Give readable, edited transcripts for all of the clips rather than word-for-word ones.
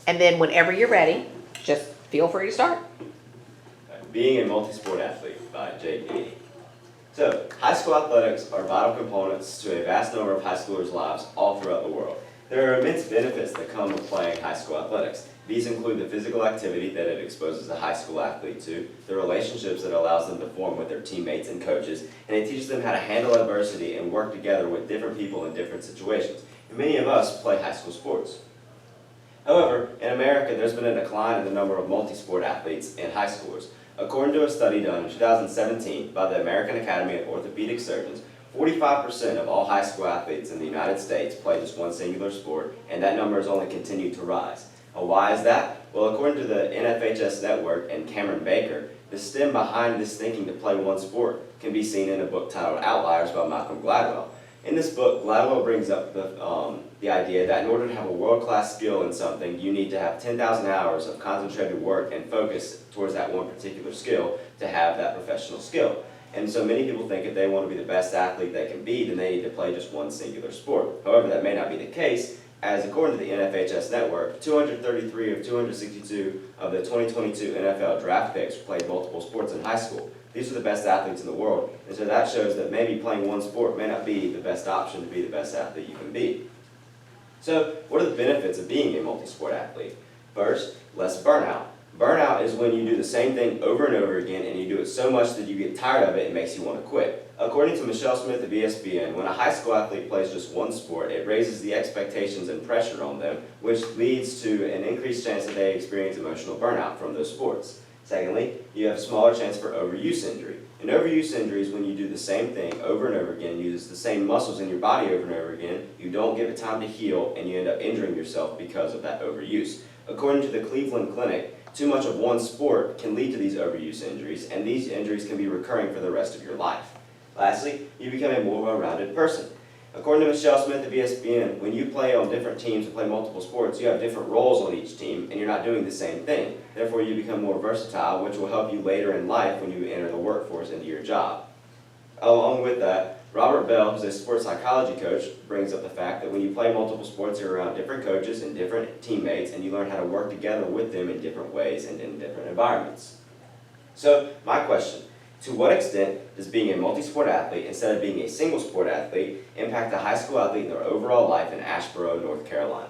And then whenever you're ready, just feel free to start. Being a multi-sport athlete by Jay Beatty. So, high school athletics are vital components to a vast number of high schoolers' lives all throughout the world. There are immense benefits that come with playing high school athletics. These include the physical activity that it exposes a high school athlete to, the relationships it allows them to form with their teammates and coaches, and it teaches them how to handle adversity and work together with different people in different situations. And many of us play high school sports. However, in America, there's been a decline in the number of multi-sport athletes and high schoolers. According to a study done in 2017 by the American Academy of Orthopedic Surgeons, 45% of all high school athletes in the United States play just one singular sport, and that number has only continued to rise. Why is that? Well, according to the NFHS Network and Cameron Baker, the stem behind this thinking to play one sport can be seen in a book titled Outliers by Malcolm Gladwell. In this book, Gladwell brings up the idea that in order to have a world-class skill in something, you need to have 10,000 hours of concentrated work and focus towards that one particular skill to have that professional skill. And so many people think if they want to be the best athlete they can be, then they need to play just one singular sport. However, that may not be the case, as according to the NFHS Network, 233 of 262 of the 2022 NFL draft picks played multiple sports in high school. These are the best athletes in the world, and so that shows that maybe playing one sport may not be the best option to be the best athlete you can be. So, what are the benefits of being a multi-sport athlete? First, less burnout. Burnout is when you do the same thing over and over again and you do it so much that you get tired of it and makes you want to quit. According to Michelle Smith of ESPN, when a high school athlete plays just one sport, it raises the expectations and pressure on them, which leads to an increased chance that they experience emotional burnout from those sports. Secondly, you have a smaller chance for overuse injury. And overuse injury is when you do the same thing over and over again, use the same muscles in your body over and over again, you don't give it time to heal, and you end up injuring yourself because of that overuse. According to the Cleveland Clinic, too much of one sport can lead to these overuse injuries, and these injuries can be recurring for the rest of your life. Lastly, you become a more well-rounded person. According to Michelle Smith of ESPN, when you play on different teams and play multiple sports, you have different roles on each team, and you're not doing the same thing. Therefore, you become more versatile, which will help you later in life when you enter the workforce into your job. Along with that, Robert Bell, who's a sports psychology coach, brings up the fact that when you play multiple sports, you're around different coaches and different teammates, and you learn how to work together with them in different ways and in different environments. So, my question: to what extent does being a multi-sport athlete instead of being a single sport athlete impact a high school athlete in their overall life in Asheboro, North Carolina?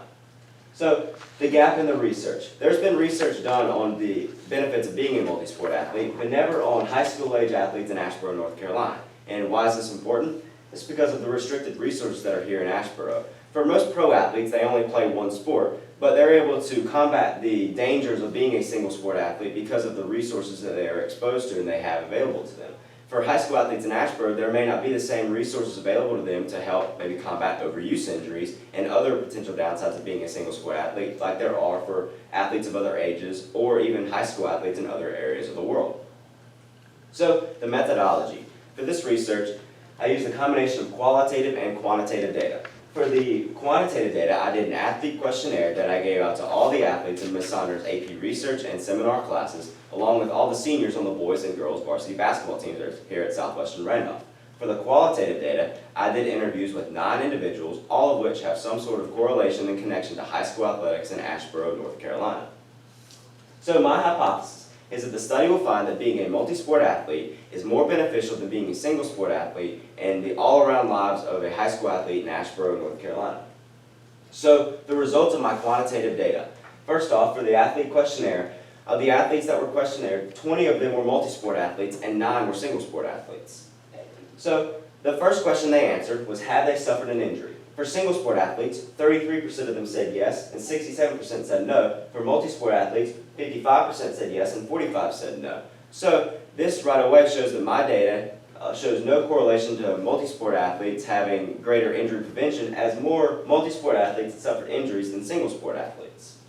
So, the gap in the research. There's been research done on the benefits of being a multi-sport athlete, but never on high school age athletes in Asheboro, North Carolina. And why is this important? It's because of the restricted resources that are here in Asheboro. For most pro athletes, they only play one sport, but they're able to combat the dangers of being a single sport athlete because of the resources that they are exposed to and they have available to them. For high school athletes in Asheboro, there may not be the same resources available to them to help maybe combat overuse injuries and other potential downsides of being a single sport athlete like there are for athletes of other ages or even high school athletes in other areas of the world. So, the methodology. For this research, I used a combination of qualitative and quantitative data. For the quantitative data, I did an athlete questionnaire that I gave out to all the athletes in Ms. Saunders' AP Research and Seminar classes, along with all the seniors on the boys and girls varsity basketball teams here at Southwestern Randolph. For the qualitative data, I did interviews with 9 individuals, all of which have some sort of correlation and connection to high school athletics in Asheboro, North Carolina. So my hypothesis is that the study will find that being a multi-sport athlete is more beneficial than being a single sport athlete in the all-around lives of a high school athlete in Asheboro, North Carolina. So, the results of my quantitative data. First off, for the athlete questionnaire, of the athletes that were questionnaire, 20 of them were multi-sport athletes and 9 were single sport athletes. So, the first question they answered was, have they suffered an injury? For single sport athletes, 33% of them said yes, and 67% said no. For multi-sport athletes, 55% said yes, and 45% said no. So this right away shows that my data shows no correlation to multi-sport athletes having greater injury prevention, as more multi-sport athletes had suffered injuries than single sport athletes.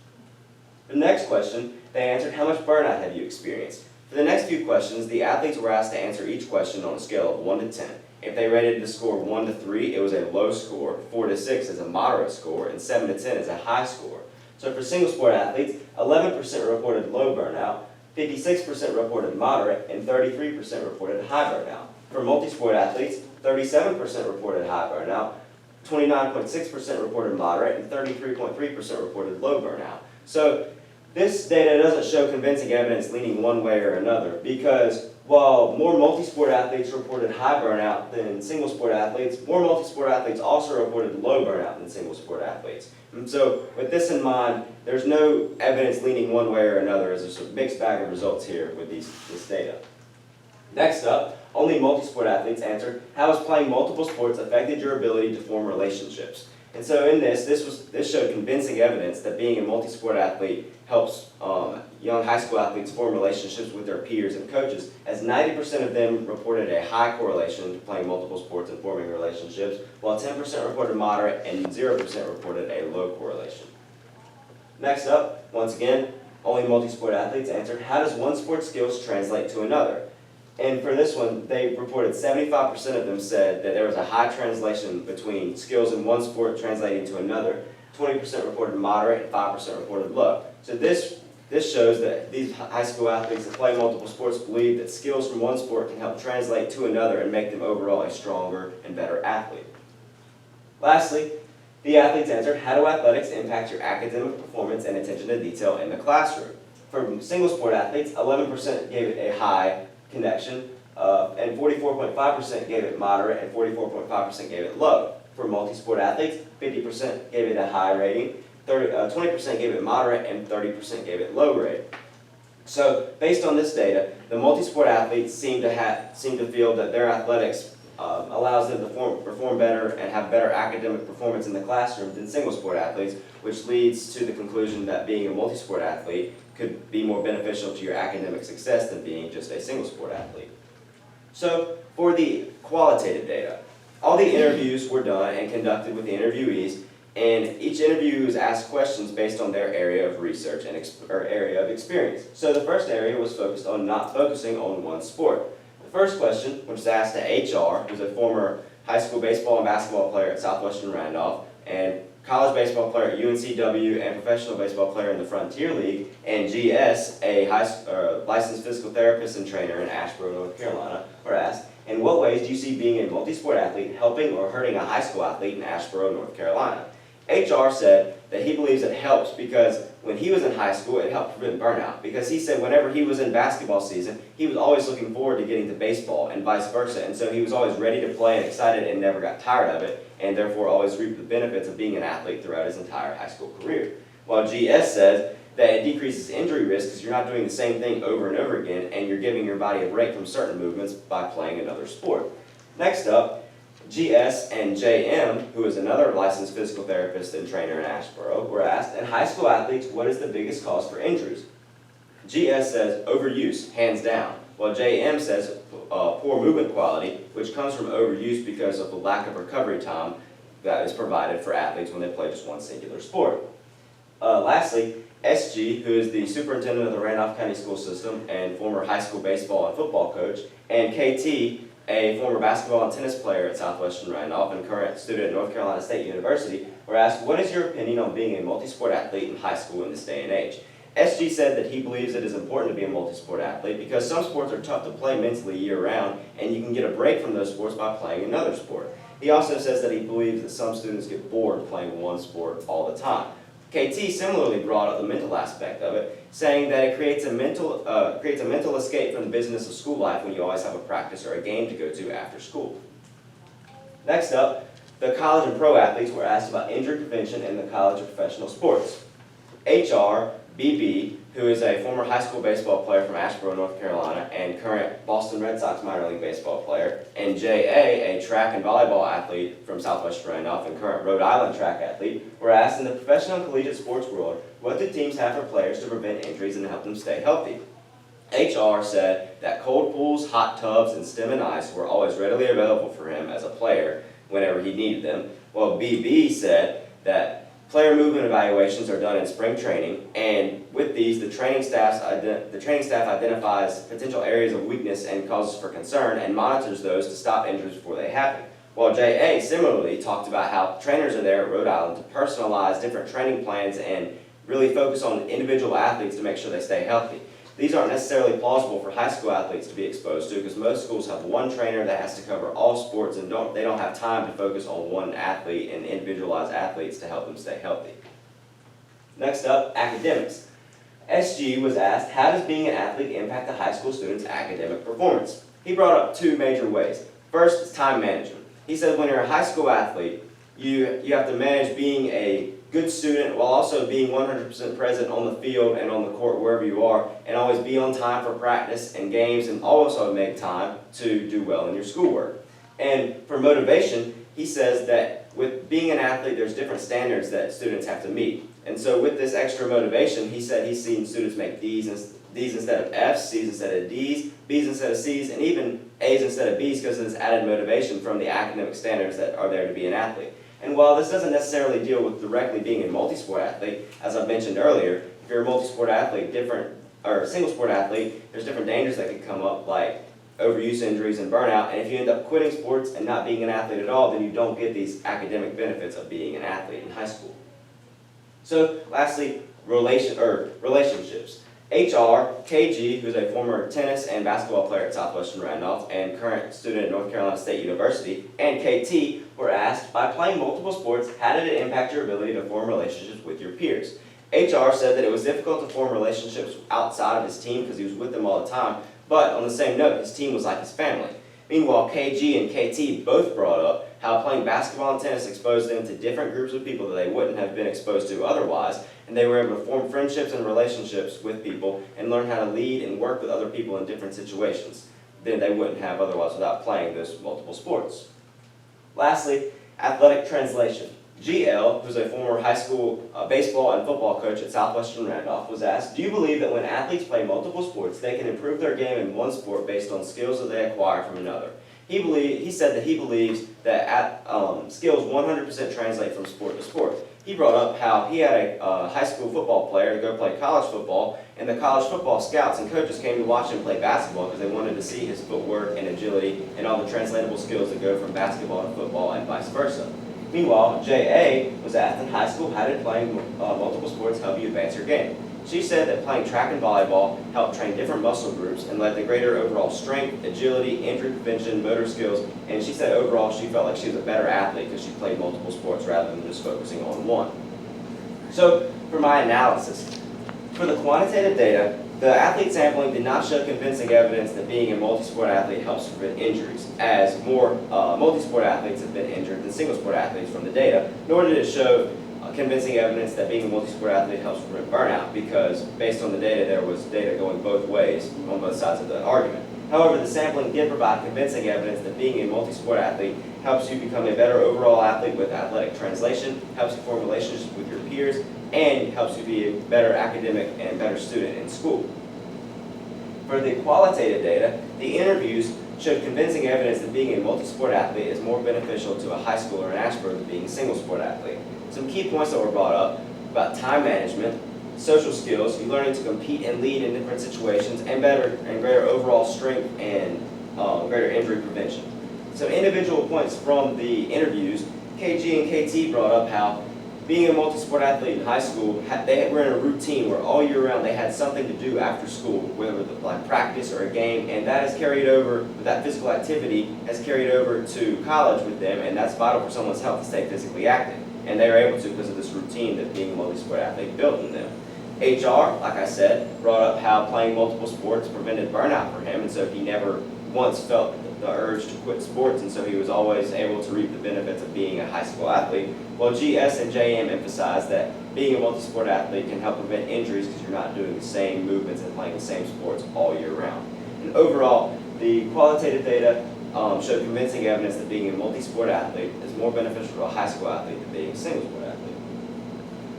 For the next question, they answered, how much burnout have you experienced? For the next few questions, the athletes were asked to answer each question on a scale of 1 to 10. If they rated the score 1 to 3, it was a low score, 4 to 6 is a moderate score, and 7 to 10 is a high score. So for single sport athletes, 11% reported low burnout, 56% reported moderate, and 33% reported high burnout. For multi-sport athletes, 37% reported high burnout, 29.6% reported moderate, and 33.3% reported low burnout. So this data doesn't show convincing evidence leaning one way or another, because while more multi-sport athletes reported high burnout than single-sport athletes, more multi-sport athletes also reported low burnout than single-sport athletes. And so with this in mind, there's no evidence leaning one way or another, as there's a mixed bag of results here with this data. Next up, only multi-sport athletes answered, how has playing multiple sports affected your ability to form relationships? And so in this showed convincing evidence that being a multi-sport athlete helps young high school athletes form relationships with their peers and coaches, as 90% of them reported a high correlation to playing multiple sports and forming relationships, while 10% reported moderate and 0% reported a low correlation. Next up, once again, only multi-sport athletes answered, how does one sport's skills translate to another? And for this one, they reported 75% of them said that there was a high translation between skills in one sport translating to another. 20% reported moderate and 5% reported low. So this shows that these high school athletes that play multiple sports believe that skills from one sport can help translate to another and make them overall a stronger and better athlete. Lastly, the athletes answered, how do athletics impact your academic performance and attention to detail in the classroom? For single sport athletes, 11% gave it a high connection, and 44.5% gave it moderate, and 44.5% gave it low. For multi-sport athletes, 50% gave it a high rating, 20% gave it moderate, and 30% gave it low rating. So, based on this data, the multi-sport athletes seem to feel that their athletics allows them to perform better and have better academic performance in the classroom than single-sport athletes, which leads to the conclusion that being a multi-sport athlete could be more beneficial to your academic success than being just a single-sport athlete. So, for the qualitative data, all the interviews were done and conducted with the interviewees, and each interview was asked questions based on their area of research and area of experience. So the first area was focused on not focusing on one sport. The first question, which was asked to HR, who's a former high school baseball and basketball player at Southwestern Randolph, and college baseball player at UNCW and professional baseball player in the Frontier League, and GS, a licensed physical therapist and trainer in Asheboro, North Carolina, were asked, in what ways do you see being a multi-sport athlete helping or hurting a high school athlete in Asheboro, North Carolina? HR said that he believes it helps because when he was in high school, it helped prevent burnout. Because he said whenever he was in basketball season, he was always looking forward to getting to baseball and vice versa. And so he was always ready to play and excited and never got tired of it, and therefore always reaped the benefits of being an athlete throughout his entire high school career. While GS says that it decreases injury risk because you're not doing the same thing over and over again, and you're giving your body a break from certain movements by playing another sport. Next up, GS and JM, who is another licensed physical therapist and trainer in Asheboro, were asked, in high school athletes, what is the biggest cause for injuries? GS says overuse, hands down, while JM says poor movement quality, which comes from overuse because of the lack of recovery time that is provided for athletes when they play just one singular sport. Lastly, SG, who is the superintendent of the Randolph County School System and former high school baseball and football coach, and KT, a former basketball and tennis player at Southwestern Randolph and current student at North Carolina State University, were asked, what is your opinion on being a multi-sport athlete in high school in this day and age? SG said that he believes it is important to be a multi-sport athlete because some sports are tough to play mentally year-round, and you can get a break from those sports by playing another sport. He also says that he believes that some students get bored playing one sport all the time. KT similarly brought up the mental aspect of it, saying that it creates a mental escape from the business of school life when you always have a practice or a game to go to after school. Next up, the college and pro athletes were asked about injury prevention in the college and professional sports. HR, BB, who is a former high school baseball player from Asheboro, North Carolina, and current Boston Red Sox minor league baseball player, and JA, a track and volleyball athlete from Southwestern Randolph and current Rhode Island track athlete, were asked in the professional and collegiate sports world, what do teams have for players to prevent injuries and help them stay healthy? HR said that cold pools, hot tubs, and stem and ice were always readily available for him as a player whenever he needed them, while BB said that player movement evaluations are done in spring training, and with these, the training staff identifies potential areas of weakness and causes for concern and monitors those to stop injuries before they happen. While JA similarly talked about how trainers are there at Rhode Island to personalize different training plans and really focus on individual athletes to make sure they stay healthy. These aren't necessarily plausible for high school athletes to be exposed to because most schools have one trainer that has to cover all sports and they don't have time to focus on one athlete and individualize athletes to help them stay healthy. Next up, academics. SG was asked, how does being an athlete impact a high school student's academic performance? He brought up two major ways. First is time management. He said when you're a high school athlete, you have to manage being a good student while also being 100% present on the field and on the court wherever you are, and always be on time for practice and games, and also make time to do well in your schoolwork. And for motivation, he says that with being an athlete, there's different standards that students have to meet. And so with this extra motivation, he said he's seen students make D's instead of F's, C's instead of D's, B's instead of C's, and even A's instead of B's because of this added motivation from the academic standards that are there to be an athlete. And while this doesn't necessarily deal with directly being a multi-sport athlete, as I mentioned earlier, if you're a multi-sport athlete, or a single sport athlete, there's different dangers that can come up, like overuse injuries and burnout. And if you end up quitting sports and not being an athlete at all, then you don't get these academic benefits of being an athlete in high school. So lastly, relationships. HR, KG, who's a former tennis and basketball player at Southwestern Randolph and current student at North Carolina State University, and KT were asked, by playing multiple sports, how did it impact your ability to form relationships with your peers? HR said that it was difficult to form relationships outside of his team because he was with them all the time, but on the same note, his team was like his family. Meanwhile, KG and KT both brought up how playing basketball and tennis exposed them to different groups of people that they wouldn't have been exposed to otherwise, and they were able to form friendships and relationships with people and learn how to lead and work with other people in different situations than they wouldn't have otherwise without playing those multiple sports. Lastly, athletic translation. GL, who's a former high school baseball and football coach at Southwestern Randolph, was asked, do you believe that when athletes play multiple sports, they can improve their game in one sport based on skills that they acquire from another? He said that he believes that skills 100% translate from sport to sport. He brought up how he had a high school football player to go play college football, and the college football scouts and coaches came to watch him play basketball because they wanted to see his footwork and agility and all the translatable skills that go from basketball to football and vice versa. Meanwhile, JA was asked in high school, how did playing multiple sports help you advance your game? She said that playing track and volleyball helped train different muscle groups and led to greater overall strength, agility, injury prevention, motor skills, and she said overall she felt like she was a better athlete because she played multiple sports rather than just focusing on one. So, for my analysis, for the quantitative data, the athlete sampling did not show convincing evidence that being a multi-sport athlete helps prevent injuries, as more multi-sport athletes have been injured than single-sport athletes from the data, nor did it show convincing evidence that being a multi-sport athlete helps prevent burnout, because based on the data, there was data going both ways on both sides of the argument. However, the sampling did provide convincing evidence that being a multi-sport athlete helps you become a better overall athlete with athletic translation, helps you form relationships with your peers, and helps you be a better academic and better student in school. For the qualitative data, the interviews showed convincing evidence that being a multi-sport athlete is more beneficial to a high schooler in Ashburn than being a single-sport athlete. Some key points that were brought up about time management, social skills, you learning to compete and lead in different situations, and greater overall strength and greater injury prevention. So individual points from the interviews, KG and KT brought up how being a multi-sport athlete in high school, they were in a routine where all year round they had something to do after school, whether like practice or a game, and that has carried over, that physical activity has carried over to college with them, and that's vital for someone's health to stay physically active. And they are able to because of this routine that being a multi-sport athlete built in them. HR, like I said, brought up how playing multiple sports prevented burnout for him, and so he never once felt the urge to quit sports, and so he was always able to reap the benefits of being a high school athlete. While GS and JM emphasized that being a multi-sport athlete can help prevent injuries because you're not doing the same movements and playing the same sports all year round. And overall, the qualitative data showed convincing evidence that being a multi-sport athlete is more beneficial to a high school athlete than being a single-sport athlete.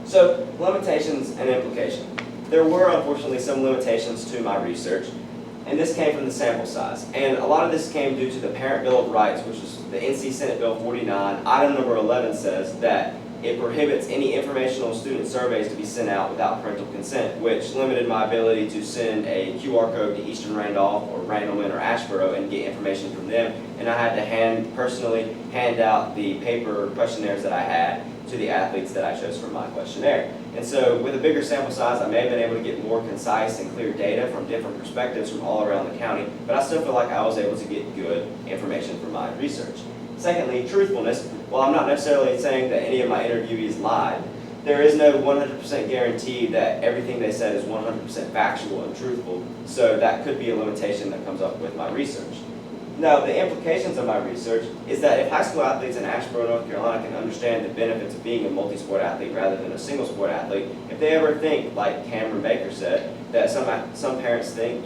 So, limitations and implications. There were unfortunately some limitations to my research, and this came from the sample size. And a lot of this came due to the Parent Bill of Rights, which is the NC Senate Bill 49. Item number 11 says that it prohibits any informational student surveys to be sent out without parental consent, which limited my ability to send a QR code to Eastern Randolph or Randleman or Ashboro and get information from them. And I had to personally hand out the paper questionnaires that I had to the athletes that I chose for my questionnaire. And so with a bigger sample size, I may have been able to get more concise and clear data from different perspectives from all around the county, but I still feel like I was able to get good information from my research. Secondly, truthfulness. While I'm not necessarily saying that any of my interviewees lied, there is no 100% guarantee that everything they said is 100% factual and truthful, so that could be a limitation that comes up with my research. Now, the implications of my research is that if high school athletes in Asheboro, North Carolina can understand the benefits of being a multi-sport athlete rather than a single sport athlete, if they ever think, like Cameron Baker said, that some parents think,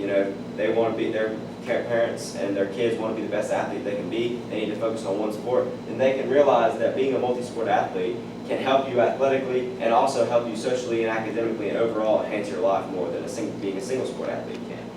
they want to be, their parents and their kids want to be the best athlete they can be, they need to focus on one sport, then they can realize that being a multi-sport athlete can help you athletically and also help you socially and academically and overall enhance your life more than being a single sport athlete can.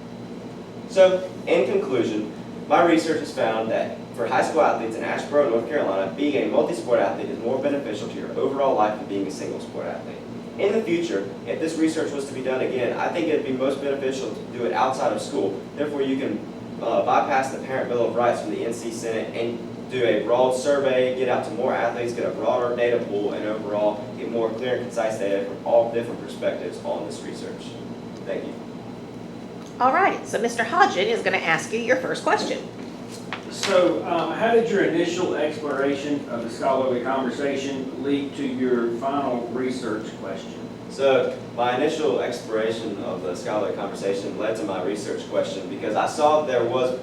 So, in conclusion, my research has found that for high school athletes in Asheboro, North Carolina, being a multi-sport athlete is more beneficial to your overall life than being a single sport athlete. In the future, if this research was to be done again, I think it would be most beneficial to do it outside of school. Therefore, you can bypass the Parent Bill of Rights from the NC Senate and do a broad survey, get out to more athletes, get a broader data pool, and overall get more clear and concise data from all different perspectives on this research. Thank you. All right, so Mr. Hodgin is going to ask you your first question. So, how did your initial exploration of the scholarly conversation lead to your final research question? So, my initial exploration of the scholarly conversation led to my research question because I saw there was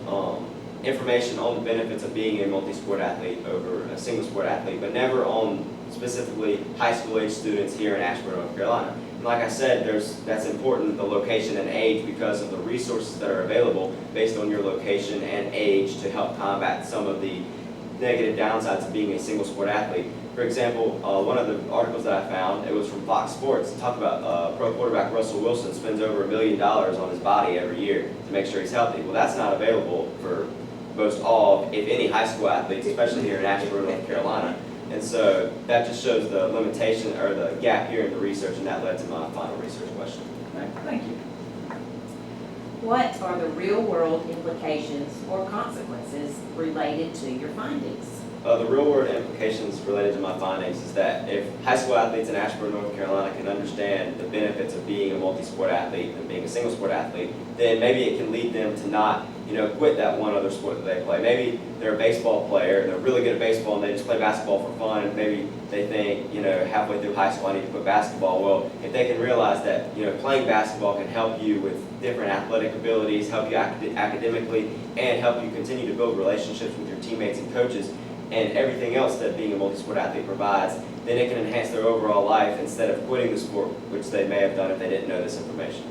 information on the benefits of being a multi-sport athlete over a single sport athlete, but never on specifically high school age students here in Asheboro, North Carolina. And like I said, that's important, the location and age, because of the resources that are available based on your location and age to help combat some of the negative downsides of being a single sport athlete. For example, one of the articles that I found, it was from Fox Sports, it talked about pro quarterback Russell Wilson spends over $1 million on his body every year to make sure he's healthy. Well, that's not available for most all, if any, high school athletes, especially here in Asheboro, North Carolina. And so that just shows the limitation or the gap here in the research, and that led to my final research question. Thank you. What are the real-world implications or consequences related to your findings? The real-world implications related to my findings is that if high school athletes in Asheboro, North Carolina can understand the benefits of being a multi-sport athlete and being a single-sport athlete, then maybe it can lead them to not, quit that one other sport that they play. Maybe they're a baseball player, and they're really good at baseball, and they just play basketball for fun, and maybe they think, halfway through high school I need to quit basketball. Well, if they can realize that, playing basketball can help you with different athletic abilities, help you academically, and help you continue to build relationships with your teammates and coaches, and everything else that being a multi-sport athlete provides, then it can enhance their overall life instead of quitting the sport, which they may have done if they didn't know this information.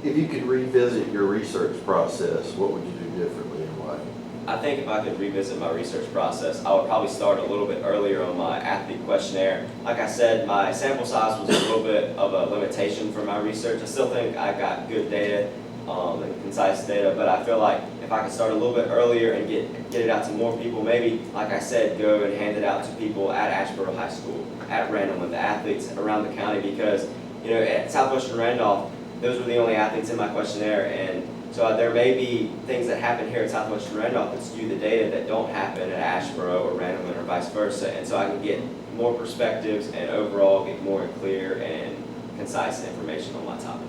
If you could revisit your research process, what would you do differently and why? I think if I could revisit my research process, I would probably start a little bit earlier on my athlete questionnaire. Like I said, my sample size was a little bit of a limitation for my research. I still think I got good data and concise data, but I feel like if I could start a little bit earlier and get it out to more people, maybe, like I said, go and hand it out to people at Asheboro High School, at Randleman, the athletes around the county, because, at Southwestern Randolph, those were the only athletes in my questionnaire, and so there may be things that happen here at Southwestern Randolph that skew the data that don't happen at Asheboro or Randleman or vice versa, and so I can get more perspectives and overall get more clear and concise information on my topic.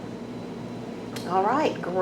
All right, great.